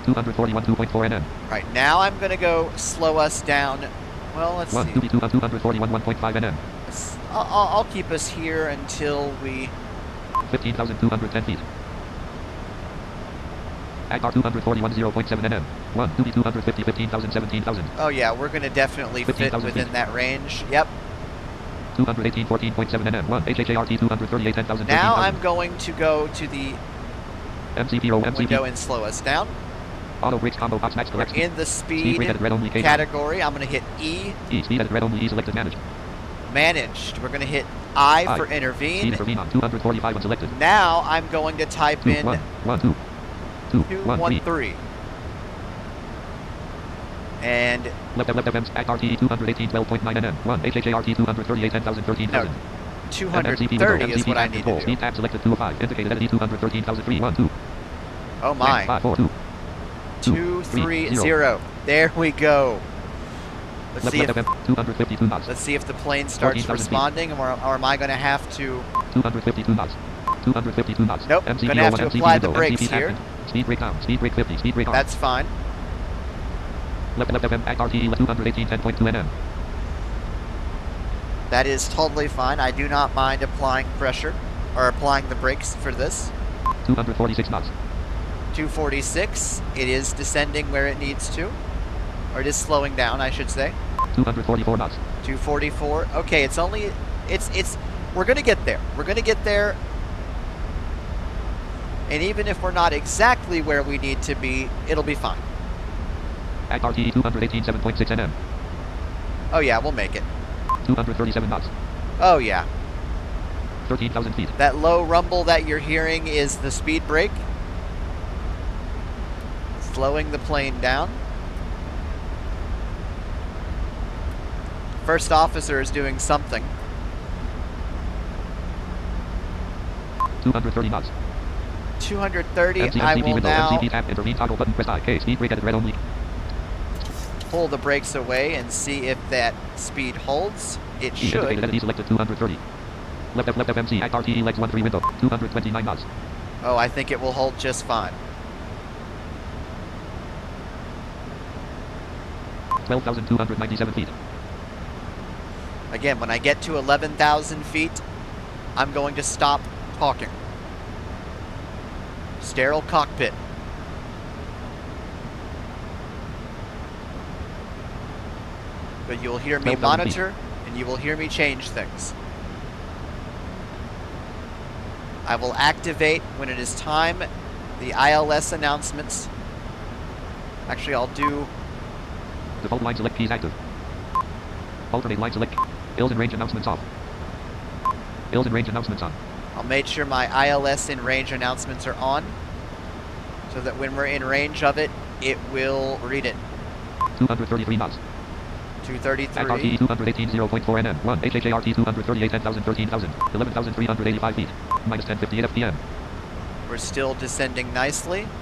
[SPEAKER 2] 241 2.4 nm.
[SPEAKER 1] Right now, I'm going to go slow us down. Well, let's
[SPEAKER 2] 1
[SPEAKER 1] see.
[SPEAKER 2] 2B 241 1.5 nm.
[SPEAKER 1] I'll keep us here until we...
[SPEAKER 2] 15,210 feet. Act R 241 0.7 nm. 1 2B 250 15,000 17,000.
[SPEAKER 1] Oh yeah, we're going to definitely fit
[SPEAKER 2] 15,000
[SPEAKER 1] within
[SPEAKER 2] feet.
[SPEAKER 1] that range. Yep.
[SPEAKER 2] 218 14.7 nm. 1 HHART 238 10,000
[SPEAKER 1] Now
[SPEAKER 2] 13,000.
[SPEAKER 1] I'm going to go to the
[SPEAKER 2] MCPO
[SPEAKER 1] window
[SPEAKER 2] MCP.
[SPEAKER 1] and slow us down.
[SPEAKER 2] Auto brakes combo box max correct.
[SPEAKER 1] In the speed
[SPEAKER 2] brake at red only K down.
[SPEAKER 1] category, I'm going to hit E,
[SPEAKER 2] E speed at red only E selected managed.
[SPEAKER 1] managed. We're going to hit I for
[SPEAKER 2] Speed
[SPEAKER 1] intervene.
[SPEAKER 2] intervene on 245 unselected.
[SPEAKER 1] Now I'm going to type
[SPEAKER 2] 2
[SPEAKER 1] in
[SPEAKER 2] 1 1 2 2 1 3.
[SPEAKER 1] 213. And
[SPEAKER 2] Left FM Act RTE 218 12.9 nm. 1 HHART 238 10,000 13,000.
[SPEAKER 1] 230 is what I need to
[SPEAKER 2] Speed
[SPEAKER 1] do.
[SPEAKER 2] tab selected 2 of 5. Indicated edit 213,000 3 1 2.
[SPEAKER 1] Oh my.
[SPEAKER 2] 5 4 2.
[SPEAKER 1] 230. There we go. Let's
[SPEAKER 2] Left
[SPEAKER 1] see if
[SPEAKER 2] FM 252 knots.
[SPEAKER 1] let's see if the plane starts
[SPEAKER 2] 14,000 feet.
[SPEAKER 1] responding, or am I going to have to?
[SPEAKER 2] 252 knots. 252 knots.
[SPEAKER 1] Nope,
[SPEAKER 2] MCP
[SPEAKER 1] gonna have to
[SPEAKER 2] 01,
[SPEAKER 1] apply
[SPEAKER 2] MCP
[SPEAKER 1] the
[SPEAKER 2] go,
[SPEAKER 1] brakes
[SPEAKER 2] MCP
[SPEAKER 1] here.
[SPEAKER 2] active. Speed brake down. Speed brake 50. Speed brake on.
[SPEAKER 1] That's fine.
[SPEAKER 2] Left FM Act RTE 218 10.2 nm.
[SPEAKER 1] That is totally fine. I do not mind applying pressure or applying the brakes for this.
[SPEAKER 2] 246 knots.
[SPEAKER 1] 246. It is descending where it needs to, or it is slowing down, I should say.
[SPEAKER 2] 244 knots.
[SPEAKER 1] 244. Okay, it's only we're going to get there. We're going to get there. And even if we're not exactly where we need to be, it'll be fine.
[SPEAKER 2] Act RTE 218 7.6 nm.
[SPEAKER 1] Oh yeah, we'll make it.
[SPEAKER 2] 237 knots.
[SPEAKER 1] Oh yeah.
[SPEAKER 2] 13,000 feet.
[SPEAKER 1] That low rumble that you're hearing is the speed brake. Slowing the plane down. First officer is doing something.
[SPEAKER 2] 230 knots.
[SPEAKER 1] 230.
[SPEAKER 2] MC,
[SPEAKER 1] I
[SPEAKER 2] MCP
[SPEAKER 1] will
[SPEAKER 2] window.
[SPEAKER 1] now
[SPEAKER 2] MCP tab. Intervene toggle button press I. K. Speed brake at red only.
[SPEAKER 1] pull the brakes away and see if that speed holds. It
[SPEAKER 2] E
[SPEAKER 1] should.
[SPEAKER 2] indicated edit E selected 230. Left FMC Act RTE legs 13 window. 229 knots.
[SPEAKER 1] Oh, I think it will hold just fine.
[SPEAKER 2] 12,297 feet.
[SPEAKER 1] Again, when I get to 11,000 feet, I'm going to stop talking. Sterile cockpit. But you'll hear me
[SPEAKER 2] 12,000 feet.
[SPEAKER 1] monitor, and you will hear me change things. I will activate when it is time the ILS announcements. Actually, I'll do...
[SPEAKER 2] Default line select keys active. Alternate line select. ILS and range announcements off. ILS and range announcements on.
[SPEAKER 1] I'll make sure my ILS in range announcements are on, so that when we're in range of it, it will read it.
[SPEAKER 2] 233 knots.
[SPEAKER 1] 233.
[SPEAKER 2] RTE 218 0.4 nm. 1 HHART 238 10,000 13,000 11,385 feet. Minus 1058 FPM.
[SPEAKER 1] We're still descending nicely.
[SPEAKER 2] –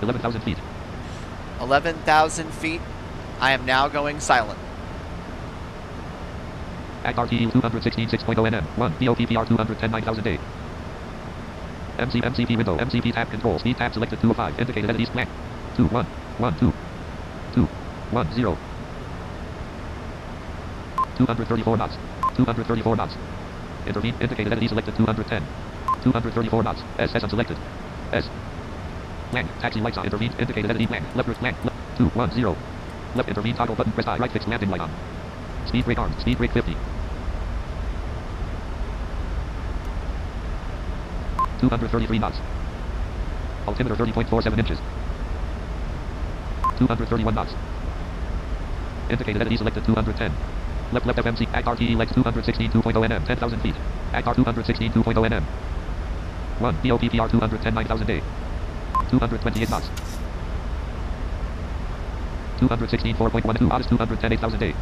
[SPEAKER 2] 11,000 feet.
[SPEAKER 1] 11,000 feet. I am now going silent.
[SPEAKER 2] RTE 216 6.0 nm. 1 BOPPR 210 9,000 MCP window. MCP tab control. Speed tab selected 2 of 5. Indicated at east blank. 2 1 1 2 2 1 0. 234 knots. 234 knots. Intervene. Indicated at east selected 210. 234 knots. SS unselected. S. Blank. Taxi lights on. Intervene. Indicated at east blank. Left blank. 2 1 0. Left intervene toggle button press I. Right fixed landing light on. Speed brake arm. Speed brake 50. 233 knots. Altimeter 30.47 inches. 231 knots. Indicated at E selected 210. Left FMC. RTE legs 216 2.0 nm. 10,000 feet. ACR 216 2.0 nm. 1 BOPPR 210 9,000 228 knots. 216 4.12 Otis 210 8,000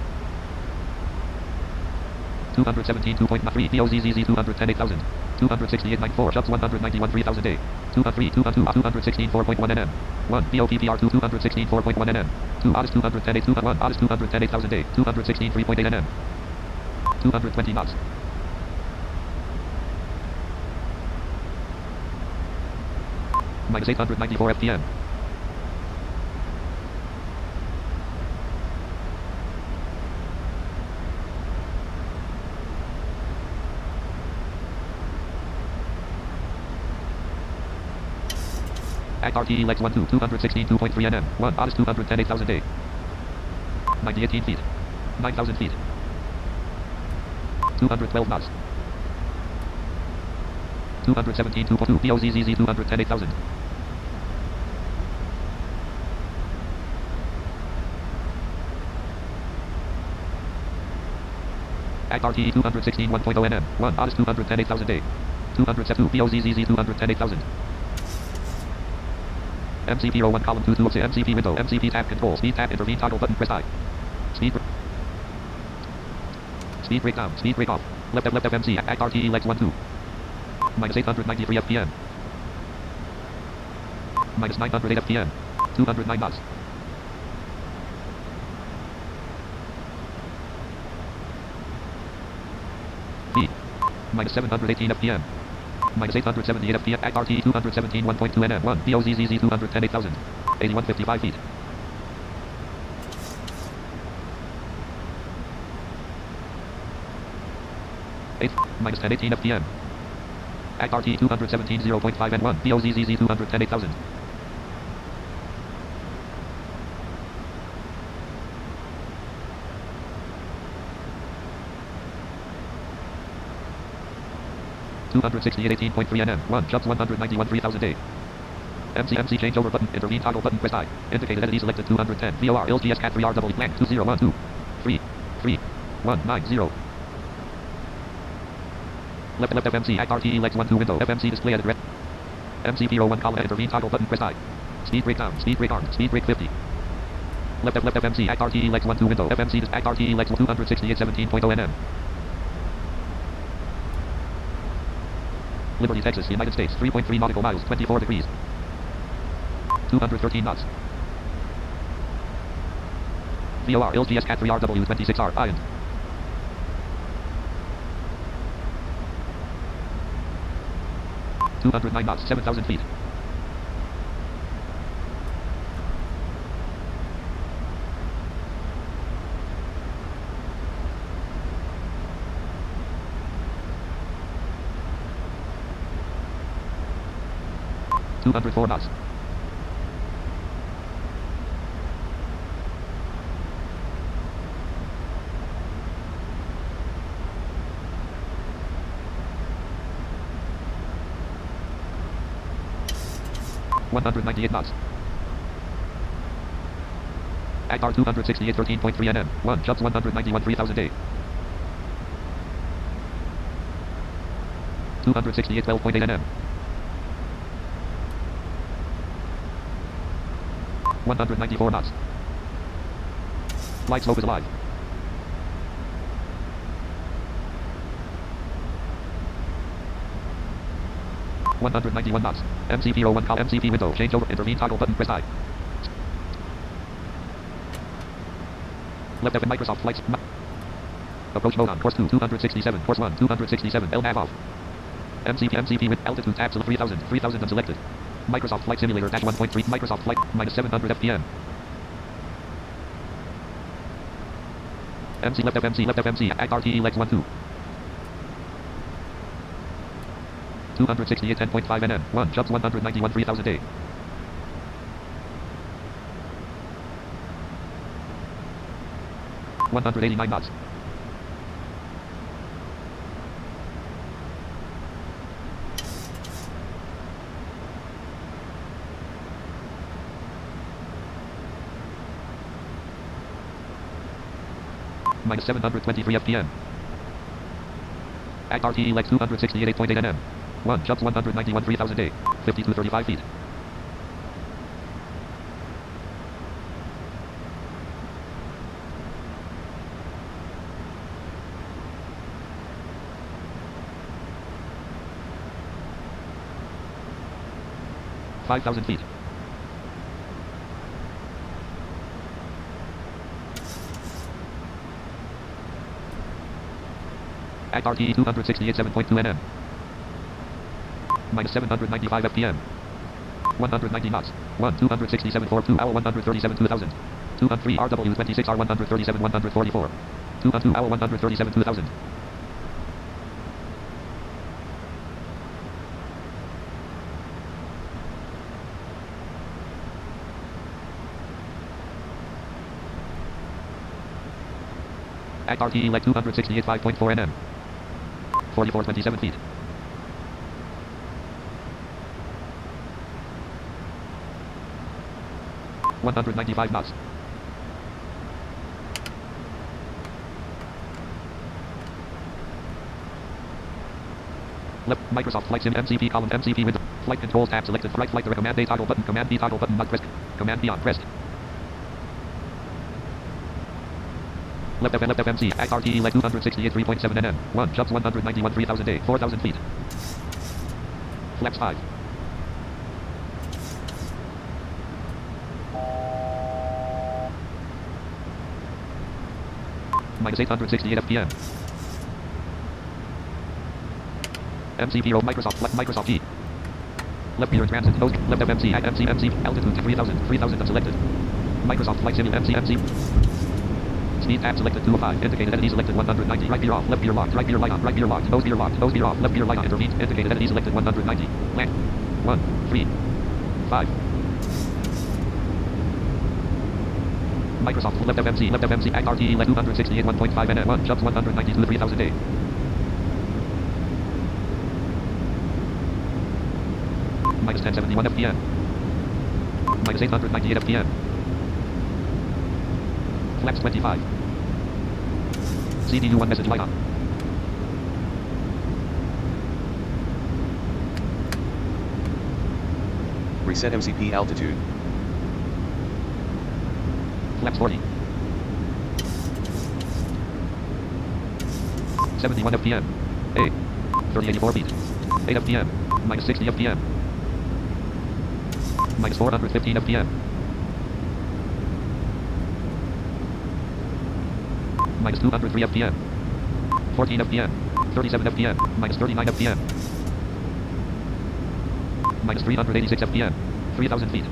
[SPEAKER 2] 217 2.3 BOZZZ 210 8,000 268 94 Chubbs 191 3,000 203 216 4.1 nm 1 BOPPR 216 4.1 nm 2 Otis 210 8 1 Otis 210 8,000 216 3.8 nm 220 knots. Minus 894 FPM. RTE legs 1 2 216 2.3 nm 1 Otis 210 8,000 90 feet. 9,000 feet. 212 knots. 217 2.2 BOZZZ 210 8,000 RTE 216 1.0 nm 1 Otis 210 8,000 272 BOZZZ 210 8,000 MCP row 1 column 2 2 of MCP window. MCP tab control. Speed tab intervene toggle button press I. Speed brake down. Speed brake off. Left FMC. RTE legs 1 2. Minus 893 FPM. Minus 908 FPM. 209 knots. V. Minus 718 FPM. Minus 878 FPM. RTE 217 1.2 nm 1 BOZZZ 210 8,000 8155 feet. Minus 1018 FPM. RTE 217 0.5 and 1 BOZZZ 210 8,000 268 18.3 nm 1 Chubbs 191 3,000 MC changeover button. Intervene toggle button press I. Indicated entity selected 210 VOR ILS GS cat 3R double blank 2012 3 3 190 Left FMC RTE legs 1 2 window FMC display edit red MCP row 1 column intervene toggle button press I. Speed brake down. Speed brake arm. Speed brake 50. Left FMC RTE legs 1 2 window FMC RTE legs 268 17.0 nm Liberty, Texas, United States 3.3 nautical miles 24 degrees 213 knots. VOR ILS GS cat 3RW 26R Iron 209 knots, 7,000 feet. $204 knots. 198 knots. ACR 268 13.3 nm. 1 jumps 191 3000 A. 268 12.8 nm. 194 knots. Flight slope is alive. $191 knots. MCP 01 call MCP window. Change over. Intervene toggle button. Press I. Left F Microsoft flights. Approach mode on course 2. 267. Course 1. 267. LNAV off. MCP with altitude tab 3000. 3000 unselected. Microsoft Flight Simulator dash 1.3. Microsoft Flight minus 700 FPM. MC left FMC. RTE legs 1 2. 268 10.5 nm. 1 jumps 191 3000 A. $189 knots. Minus 723 FPM. RTE legs 268 8.8 nm. 1 jumps 191 3000 A. 5235 feet. $5,000 feet. RTE 268 7.2 nm. Minus 795 FPM. 190 knots. 1 267 4 2 hour 137 2000. 2 on 3 RW 26 R 137 144. 2 on 2 hour 137 2000. RTE leg 268 5.4 nm. 4427 feet. $195 knots. Left Microsoft Flight Sim MCP column MCP window. Flight controls tab selected. Right flight direct. Command A toggle button. Command B toggle button not pressed. Command B on pressed. Left FMC. RTE leg 268 3.7 nm. 1 jumps 191 3000 A. 4000 feet. Flaps 5. Minus 868 FPM. MCP Microsoft G. Left gear in transit. Nose. Left FMC. MC. Altitude 3000. 3000 unselected. Microsoft Flight Sim MC. Speed tab selected 205. Indicated entity selected 190. Right gear off. Left gear locked. Right gear light on. Right gear locked. Nose gear locked. Nose gear off. Left gear light on. Intervened. Indicated entity selected 190. Land. 1, 3, 5. Microsoft left FMC RTE leg 268 1.5 nm. 1 jumps 192 3000 A. Minus 1071 FPM. Minus 898 FPM. Flaps 25. CDU1 message light on.
[SPEAKER 3] Reset MCP altitude.
[SPEAKER 2] Flaps 40. 71 FPM. A. 3084 feet. 8 FPM. Minus 60 FPM. Minus 415 FPM. Minus 203 FPM. 14 FPM. 37 FPM. Minus 39 FPM. Minus 386 FPM. 3000 feet.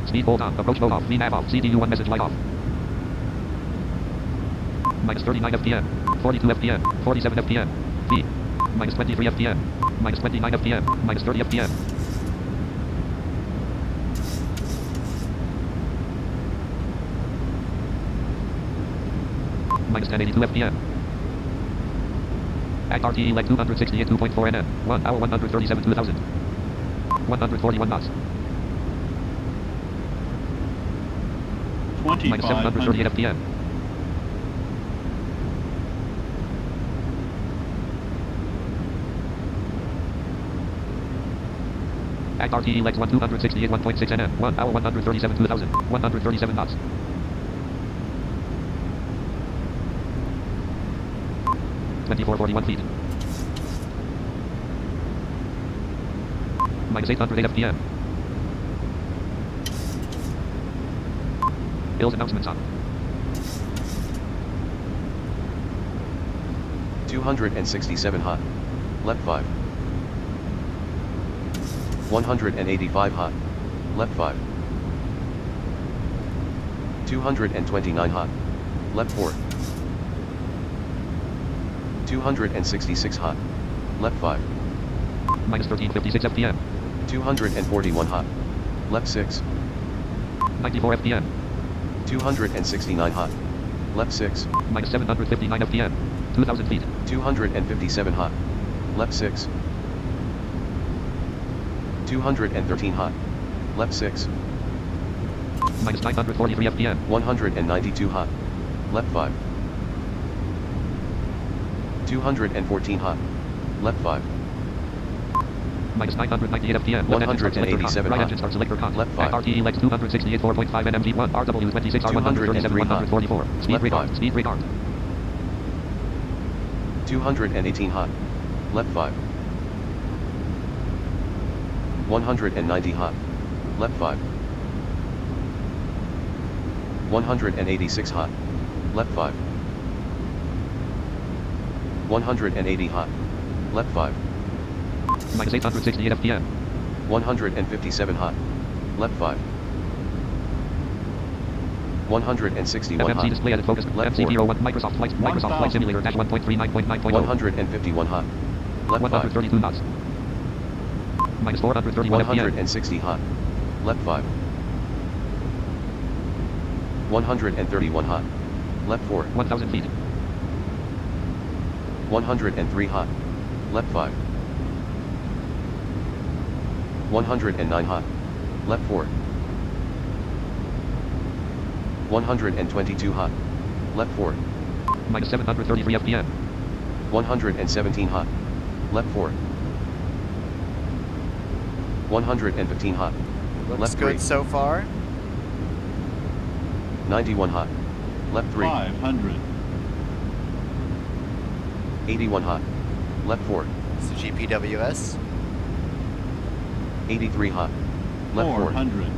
[SPEAKER 2] Speed hold on. Approach mode off. VNAV off. CDU1 message light off. Minus 39 FPM. 42 FPM. 47 FPM. V. Minus 23 FPM. Minus 29 FPM. Minus 30 FPM. Minus 1082 FPM. RTE leg 268 2.4 nm. 1 hour 137 2000. 141 knots. Minus 738 FPM. Act RTE legs 1 268 1.6 nm. 1 hour 137 2000. 137 knots. (2441 feet). Minus 808 FPM. ILS announcements on.
[SPEAKER 3] 267 hot. Left 5. 185 hot. Left 5. 229 hot. Left 4. 266 hot. Left 5.
[SPEAKER 2] Minus 1356 FPM.
[SPEAKER 3] 241 hot. Left 6.
[SPEAKER 2] 94 FPM.
[SPEAKER 3] 269 hot. Left 6.
[SPEAKER 2] Minus 759 FPM. 2000 feet.
[SPEAKER 3] 257 hot. Left 6. 213 hot. Left 6.
[SPEAKER 2] Minus 943 FPM.
[SPEAKER 3] 192 hot. Left 5. 214 hot. Left 5.
[SPEAKER 2] Minus 998 FPM.
[SPEAKER 3] 187
[SPEAKER 2] right
[SPEAKER 3] hot.
[SPEAKER 2] engine start selector con.
[SPEAKER 3] Left 5.
[SPEAKER 2] RTE legs 268 4.5 nm 1 RW 26 R 137 144. Speed
[SPEAKER 3] Left
[SPEAKER 2] radar.
[SPEAKER 3] 5.
[SPEAKER 2] Speed radar.
[SPEAKER 3] 218 hot. Left 5. 190 hot. Left 5. 186 hot. Left 5. 180 hot. Left 5.
[SPEAKER 2] Minus 868 FPM.
[SPEAKER 3] 157 hot. Left 5. 161
[SPEAKER 2] FMC
[SPEAKER 3] hot.
[SPEAKER 2] display edit focus.
[SPEAKER 3] Left 4.
[SPEAKER 2] MC01 Microsoft Flight Simulator dash 1.39.9.0.
[SPEAKER 3] 151 hot. Left 5.
[SPEAKER 2] 132 knots. Minus 431 FPM.
[SPEAKER 3] 160 hot. Left 5. 131 hot. Left 4.
[SPEAKER 2] 1000 feet.
[SPEAKER 3] 103 hot. Left 5. 109 hot. Left 4. 122 hot. Left 4.
[SPEAKER 2] Minus 733 FPM.
[SPEAKER 3] 117 hot. Left 4. 115 hot.
[SPEAKER 1] Looks
[SPEAKER 3] Left
[SPEAKER 1] good
[SPEAKER 3] 3.
[SPEAKER 1] so far.
[SPEAKER 3] 91 hot. Left 3.
[SPEAKER 4] 500.
[SPEAKER 3] 81 hot. Left 4.
[SPEAKER 1] It's the GPWS.
[SPEAKER 3] 83 hot. Left 4.
[SPEAKER 4] 400.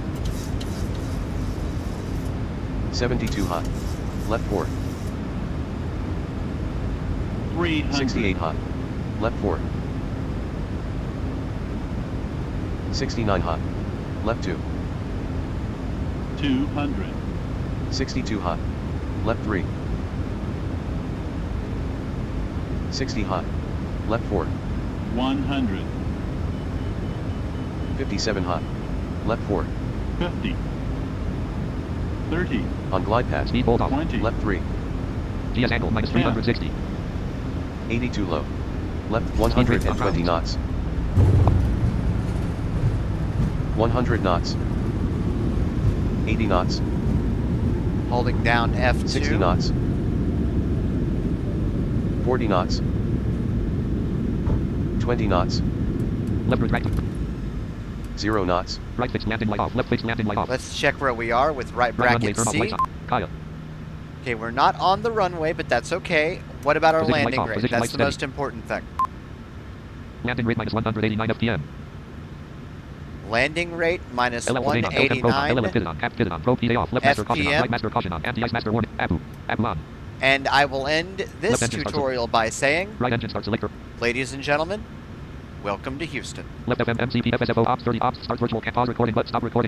[SPEAKER 3] 72 hot. Left 4.
[SPEAKER 4] 300.
[SPEAKER 3] 68 hot. Left 4. 69 hot. Left 2.
[SPEAKER 4] 200.
[SPEAKER 3] 62 hot. Left 3. 60 hot. Left 4.
[SPEAKER 4] 100.
[SPEAKER 3] 57 hot. Left 4.
[SPEAKER 4] 50. 30.
[SPEAKER 3] On glide path.
[SPEAKER 2] Speed hold off.
[SPEAKER 4] 20.
[SPEAKER 3] Left 3.
[SPEAKER 2] GS angle minus 360.
[SPEAKER 3] 82 low. Left 120 knots. 100 knots. 80 knots.
[SPEAKER 1] Holding down F2.
[SPEAKER 3] 60 knots. 40 knots. 20 knots.
[SPEAKER 2] Left retractor.
[SPEAKER 3] 0 knots.
[SPEAKER 2] Right fixed landing light off. Left fixed landing light off.
[SPEAKER 1] Let's check where we are with right
[SPEAKER 2] Right runway
[SPEAKER 1] bracket
[SPEAKER 2] turn off
[SPEAKER 1] C.
[SPEAKER 2] lights on. Kaya.
[SPEAKER 1] Okay, we're not on the runway, but that's okay. What about our
[SPEAKER 2] Position lights
[SPEAKER 1] landing
[SPEAKER 2] off.
[SPEAKER 1] rate?
[SPEAKER 2] Position
[SPEAKER 1] That's
[SPEAKER 2] lights
[SPEAKER 1] the
[SPEAKER 2] steady.
[SPEAKER 1] most important thing.
[SPEAKER 2] Landing rate minus 189 FPM.
[SPEAKER 1] Landing rate minus
[SPEAKER 2] LM on. LM pivot
[SPEAKER 1] 189.
[SPEAKER 2] on. Cap pivot on. Pro PA off. Left master caution on.
[SPEAKER 1] FPM.
[SPEAKER 2] Right master caution on. Anti-ice master warning. Abu on.
[SPEAKER 1] And I will end this
[SPEAKER 2] Left engine starts
[SPEAKER 1] tutorial by saying,
[SPEAKER 2] Right engine start selector.
[SPEAKER 1] ladies and gentlemen, welcome to Houston.
[SPEAKER 2] Left FM MCP FSFO ops 30 ops. Start virtual pause recording but stop recording.